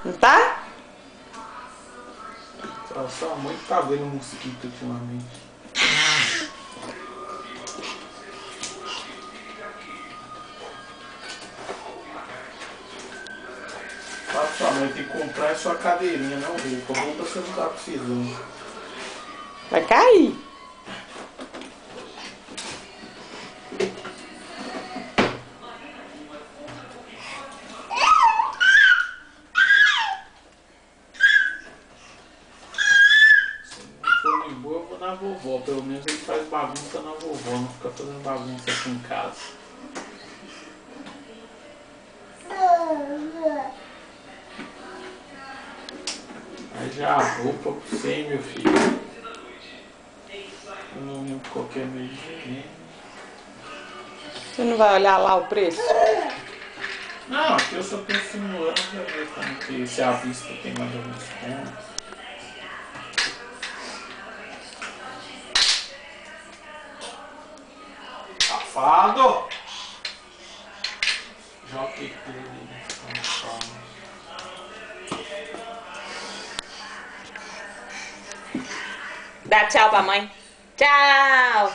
Não tá? Sua mãe tá vendo mosquito ultimamente. Fala pra sua mãe, tem que comprar a sua cadeirinha, não roupa. Roupa você não tá precisando. Vai cair. Se for de boa, eu vou na vovó. Pelo menos ele faz bagunça na vovó, não fica fazendo bagunça aqui em casa. Aí já a roupa pra você, hein, meu filho. Eu não lembro qual que é meu dinheiro. Você não vai olhar lá o preço? Não, aqui eu só tô simulando pra ver como que se a vista tem mais alguns pontos. Safado! JP São Paulo. Dá tchau pra mãe. Tchau!